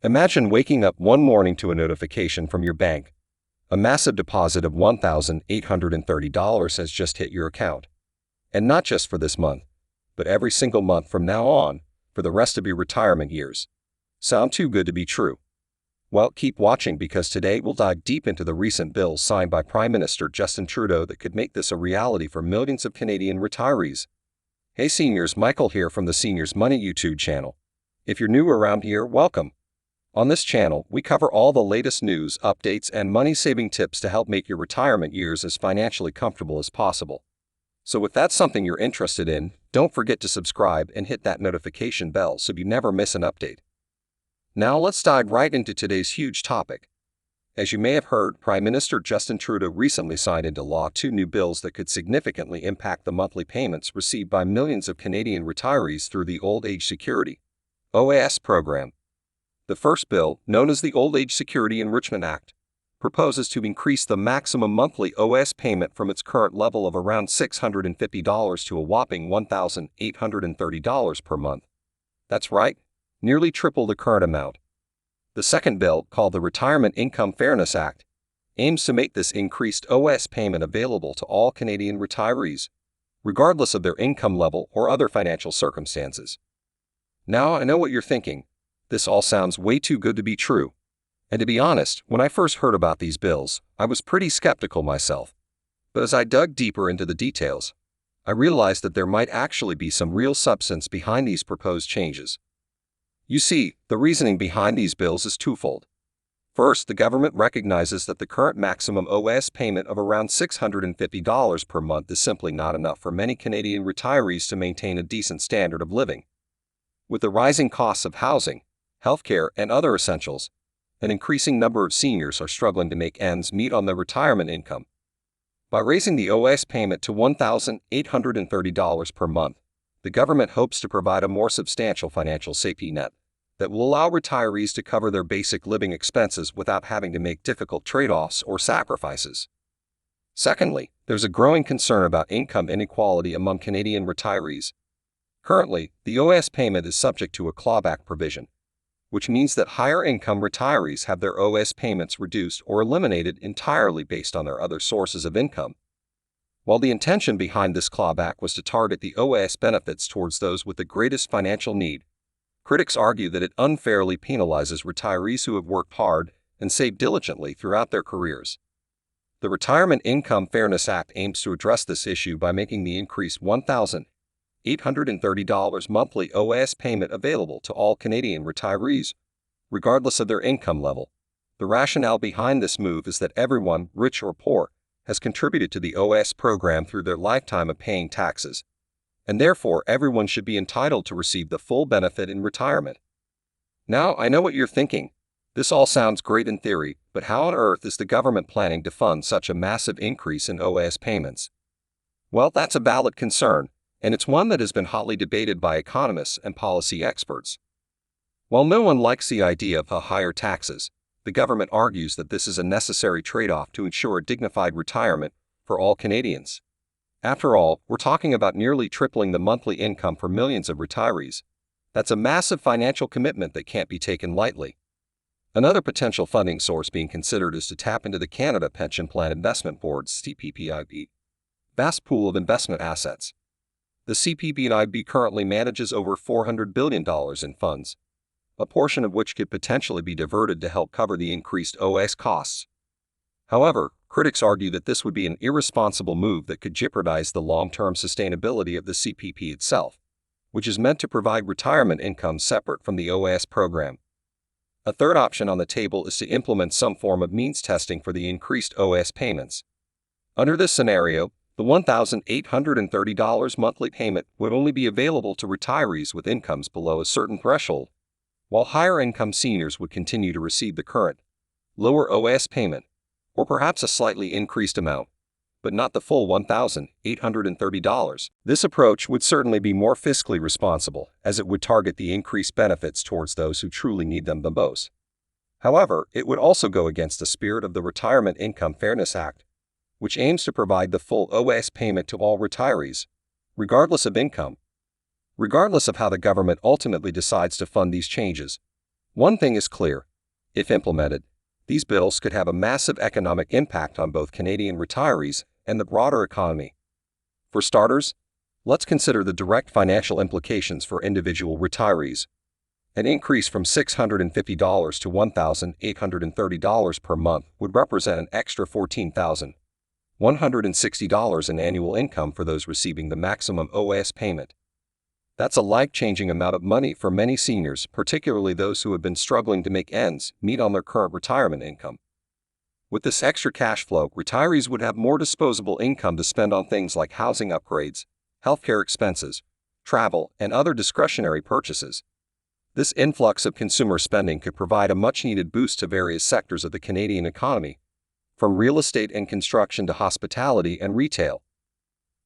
Imagine waking up one morning to a notification from your bank. A massive deposit of $1,830 has just hit your account. And not just for this month, but every single month from now on, for the rest of your retirement years. Sound too good to be true? Well, keep watching because today we'll dive deep into the recent bills signed by Prime Minister Justin Trudeau that could make this a reality for millions of Canadian retirees. Hey seniors, Michael here from the Seniors Money YouTube channel. If you're new around here, welcome. On this channel, we cover all the latest news, updates, and money-saving tips to help make your retirement years as financially comfortable as possible. So if that's something you're interested in, don't forget to subscribe and hit that notification bell so you never miss an update. Now let's dive right into today's huge topic. As you may have heard, Prime Minister Justin Trudeau recently signed into law two new bills that could significantly impact the monthly payments received by millions of Canadian retirees through the Old Age Security (OAS) program. The first bill, known as the Old Age Security Enrichment Act, proposes to increase the maximum monthly OAS payment from its current level of around $650 to a whopping $1,830 per month. That's right, nearly triple the current amount. The second bill, called the Retirement Income Fairness Act, aims to make this increased OAS payment available to all Canadian retirees, regardless of their income level or other financial circumstances. Now I know what you're thinking. This all sounds way too good to be true. And to be honest, when I first heard about these bills, I was pretty skeptical myself. But as I dug deeper into the details, I realized that there might actually be some real substance behind these proposed changes. You see, the reasoning behind these bills is twofold. First, the government recognizes that the current maximum OAS payment of around $650 per month is simply not enough for many Canadian retirees to maintain a decent standard of living. With the rising costs of housing, healthcare, and other essentials, an increasing number of seniors are struggling to make ends meet on their retirement income. By raising the OAS payment to $1,830 per month, the government hopes to provide a more substantial financial safety net that will allow retirees to cover their basic living expenses without having to make difficult trade-offs or sacrifices. Secondly, there's a growing concern about income inequality among Canadian retirees. Currently, the OAS payment is subject to a clawback provision, which means that higher-income retirees have their OAS payments reduced or eliminated entirely based on their other sources of income. While the intention behind this clawback was to target the OAS benefits towards those with the greatest financial need, critics argue that it unfairly penalizes retirees who have worked hard and saved diligently throughout their careers. The Retirement Income Fairness Act aims to address this issue by making the increased $1,830 monthly OAS payment available to all Canadian retirees, regardless of their income level. The rationale behind this move is that everyone, rich or poor, has contributed to the OAS program through their lifetime of paying taxes, and therefore everyone should be entitled to receive the full benefit in retirement. Now, I know what you're thinking. This all sounds great in theory, but how on earth is the government planning to fund such a massive increase in OAS payments? Well, that's a valid concern, and it's one that has been hotly debated by economists and policy experts. While no one likes the idea of higher taxes, the government argues that this is a necessary trade-off to ensure a dignified retirement for all Canadians. After all, we're talking about nearly tripling the monthly income for millions of retirees. That's a massive financial commitment that can't be taken lightly. Another potential funding source being considered is to tap into the Canada Pension Plan Investment Board's CPPIB vast pool of investment assets. The CPPIB currently manages over $400 billion in funds, a portion of which could potentially be diverted to help cover the increased OAS costs. However, critics argue that this would be an irresponsible move that could jeopardize the long-term sustainability of the CPP itself, which is meant to provide retirement income separate from the OAS program. A third option on the table is to implement some form of means testing for the increased OAS payments. Under this scenario, the $1,830 monthly payment would only be available to retirees with incomes below a certain threshold, while higher-income seniors would continue to receive the current, lower OAS payment, or perhaps a slightly increased amount, but not the full $1,830. This approach would certainly be more fiscally responsible, as it would target the increased benefits towards those who truly need them the most. However, it would also go against the spirit of the Retirement Income Fairness Act, which aims to provide the full OAS payment to all retirees, regardless of income. Regardless of how the government ultimately decides to fund these changes, One thing is clear: if implemented, these bills could have a massive economic impact on both Canadian retirees and the broader economy. For starters, let's consider the direct financial implications for individual retirees. An increase from $650 to $1,830 per month would represent an extra $14,160 in annual income for those receiving the maximum OAS payment. That's a life-changing amount of money for many seniors, particularly those who have been struggling to make ends meet on their current retirement income. With this extra cash flow, retirees would have more disposable income to spend on things like housing upgrades, healthcare expenses, travel, and other discretionary purchases. This influx of consumer spending could provide a much-needed boost to various sectors of the Canadian economy, from real estate and construction to hospitality and retail.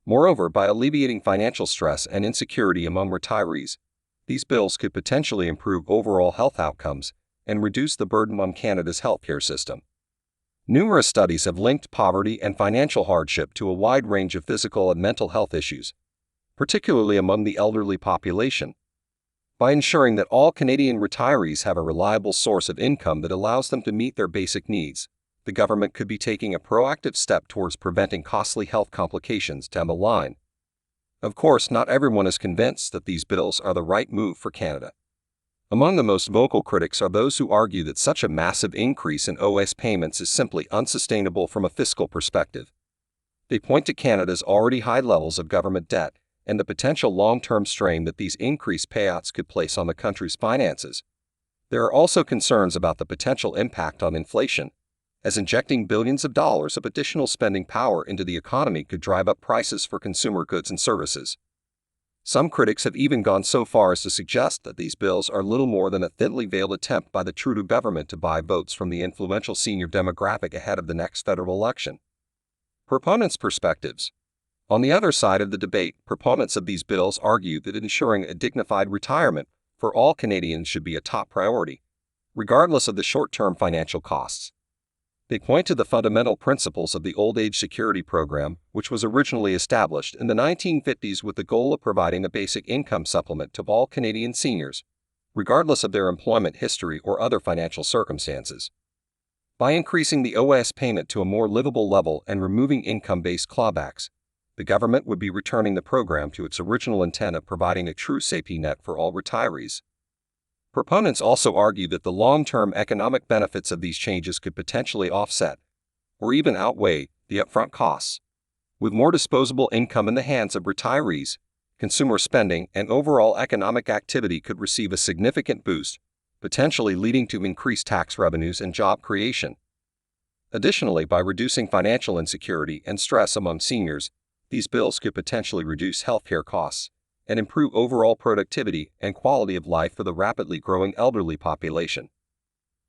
Moreover, by alleviating financial stress and insecurity among retirees, these bills could potentially improve overall health outcomes and reduce the burden on Canada's healthcare system. Numerous studies have linked poverty and financial hardship to a wide range of physical and mental health issues, particularly among the elderly population. By ensuring that all Canadian retirees have a reliable source of income that allows them to meet their basic needs, the government could be taking a proactive step towards preventing costly health complications down the line. Of course, not everyone is convinced that these bills are the right move for Canada. Among the most vocal critics are those who argue that such a massive increase in OAS payments is simply unsustainable from a fiscal perspective. They point to Canada's already high levels of government debt and the potential long-term strain that these increased payouts could place on the country's finances. There are also concerns about the potential impact on inflation, as injecting billions of dollars of additional spending power into the economy could drive up prices for consumer goods and services. Some critics have even gone so far as to suggest that these bills are little more than a thinly veiled attempt by the Trudeau government to buy votes from the influential senior demographic ahead of the next federal election. Proponents' perspectives. On the other side of the debate, proponents of these bills argue that ensuring a dignified retirement for all Canadians should be a top priority, regardless of the short-term financial costs. They point to the fundamental principles of the Old Age Security Program, which was originally established in the 1950s with the goal of providing a basic income supplement to all Canadian seniors, regardless of their employment history or other financial circumstances. By increasing the OAS payment to a more livable level and removing income-based clawbacks, the government would be returning the program to its original intent of providing a true safety net for all retirees. Proponents also argue that the long-term economic benefits of these changes could potentially offset, or even outweigh, the upfront costs. With more disposable income in the hands of retirees, consumer spending and overall economic activity could receive a significant boost, potentially leading to increased tax revenues and job creation. Additionally, by reducing financial insecurity and stress among seniors, these bills could potentially reduce healthcare costs and improve overall productivity and quality of life for the rapidly growing elderly population.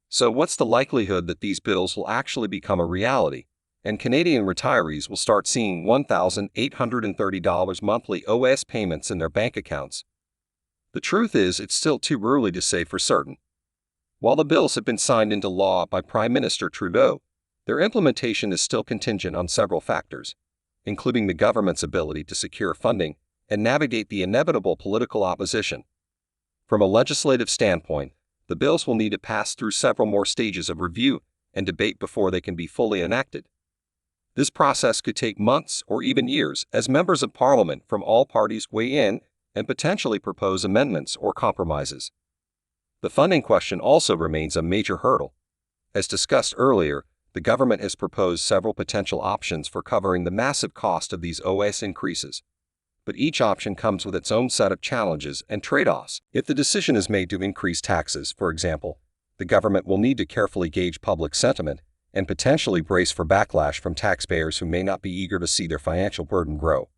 So what's the likelihood that these bills will actually become a reality, and Canadian retirees will start seeing $1,830 monthly OAS payments in their bank accounts? The truth is, it's still too early to say for certain. While the bills have been signed into law by Prime Minister Trudeau, their implementation is still contingent on several factors, including the government's ability to secure funding and navigate the inevitable political opposition. From a legislative standpoint, the bills will need to pass through several more stages of review and debate before they can be fully enacted. This process could take months or even years as members of Parliament from all parties weigh in and potentially propose amendments or compromises. The funding question also remains a major hurdle. As discussed earlier, the government has proposed several potential options for covering the massive cost of these OAS increases. But each option comes with its own set of challenges and trade-offs. If the decision is made to increase taxes, for example, the government will need to carefully gauge public sentiment and potentially brace for backlash from taxpayers who may not be eager to see their financial burden grow.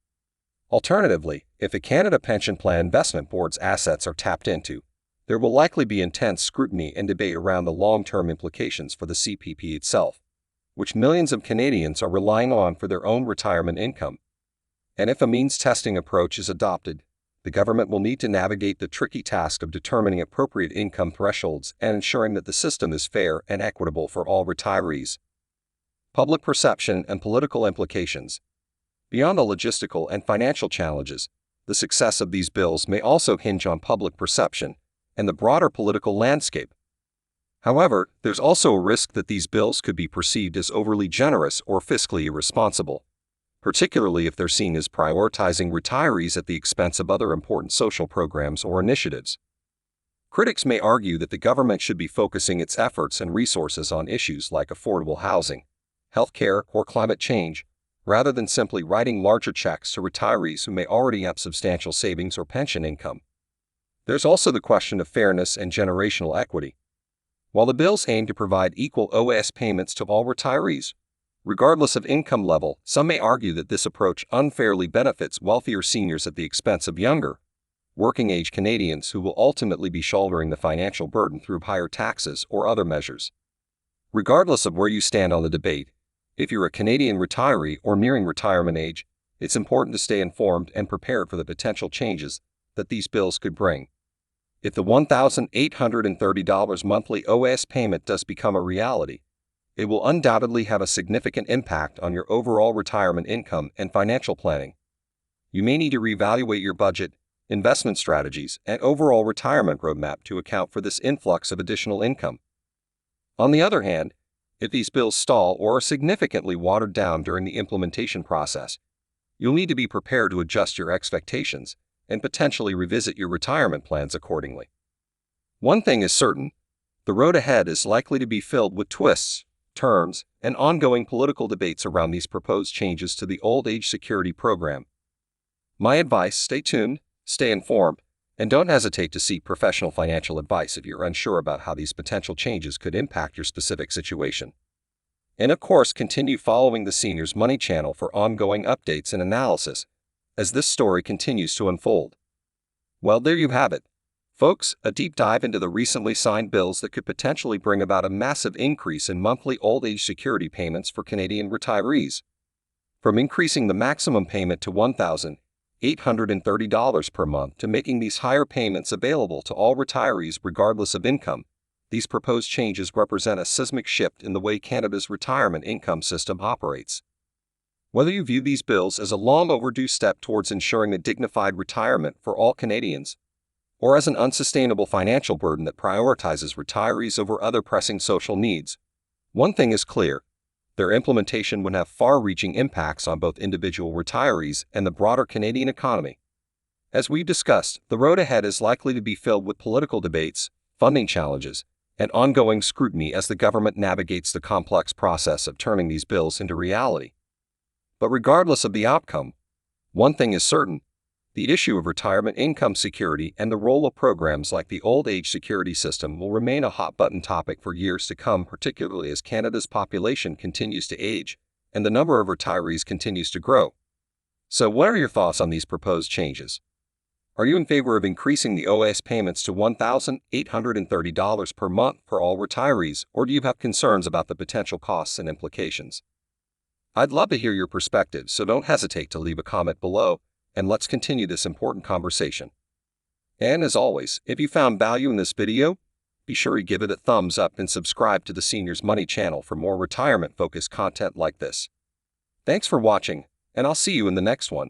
Alternatively, if the Canada Pension Plan Investment Board's assets are tapped into, there will likely be intense scrutiny and debate around the long-term implications for the CPP itself, which millions of Canadians are relying on for their own retirement income. And if a means-testing approach is adopted, the government will need to navigate the tricky task of determining appropriate income thresholds and ensuring that the system is fair and equitable for all retirees. Public perception and political implications. Beyond the logistical and financial challenges, the success of these bills may also hinge on public perception and the broader political landscape. However, there's also a risk that these bills could be perceived as overly generous or fiscally irresponsible, particularly if they're seen as prioritizing retirees at the expense of other important social programs or initiatives. Critics may argue that the government should be focusing its efforts and resources on issues like affordable housing, healthcare, or climate change, rather than simply writing larger checks to retirees who may already have substantial savings or pension income. There's also the question of fairness and generational equity. While the bills aim to provide equal OAS payments to all retirees, regardless of income level, some may argue that this approach unfairly benefits wealthier seniors at the expense of younger, working-age Canadians who will ultimately be shouldering the financial burden through higher taxes or other measures. Regardless of where you stand on the debate, if you're a Canadian retiree or nearing retirement age, it's important to stay informed and prepared for the potential changes that these bills could bring. If the $1,830 monthly OAS payment does become a reality, it will undoubtedly have a significant impact on your overall retirement income and financial planning. You may need to reevaluate your budget, investment strategies, and overall retirement roadmap to account for this influx of additional income. On the other hand, if these bills stall or are significantly watered down during the implementation process, you'll need to be prepared to adjust your expectations and potentially revisit your retirement plans accordingly. One thing is certain, the road ahead is likely to be filled with twists, turns, and ongoing political debates around these proposed changes to the Old Age Security Program. My advice: stay tuned, stay informed, and don't hesitate to seek professional financial advice if you're unsure about how these potential changes could impact your specific situation. And of course, continue following the Seniors Money channel for ongoing updates and analysis as this story continues to unfold. Well, there you have it, folks, a deep dive into the recently signed bills that could potentially bring about a massive increase in monthly old age security payments for Canadian retirees. From increasing the maximum payment to $1,830 per month to making these higher payments available to all retirees regardless of income, these proposed changes represent a seismic shift in the way Canada's retirement income system operates. Whether you view these bills as a long overdue step towards ensuring a dignified retirement for all Canadians, or as an unsustainable financial burden that prioritizes retirees over other pressing social needs, one thing is clear: their implementation would have far-reaching impacts on both individual retirees and the broader Canadian economy. As we've discussed, the road ahead is likely to be filled with political debates, funding challenges, and ongoing scrutiny as the government navigates the complex process of turning these bills into reality. But regardless of the outcome, one thing is certain: the issue of retirement income security and the role of programs like the Old Age Security System will remain a hot-button topic for years to come, particularly as Canada's population continues to age and the number of retirees continues to grow. So what are your thoughts on these proposed changes? Are you in favor of increasing the OAS payments to $1,830 per month for all retirees, or do you have concerns about the potential costs and implications? I'd love to hear your perspective, so don't hesitate to leave a comment below, and let's continue this important conversation. And as always, if you found value in this video, be sure to give it a thumbs up and subscribe to the Seniors Money channel for more retirement-focused content like this. Thanks for watching, and I'll see you in the next one.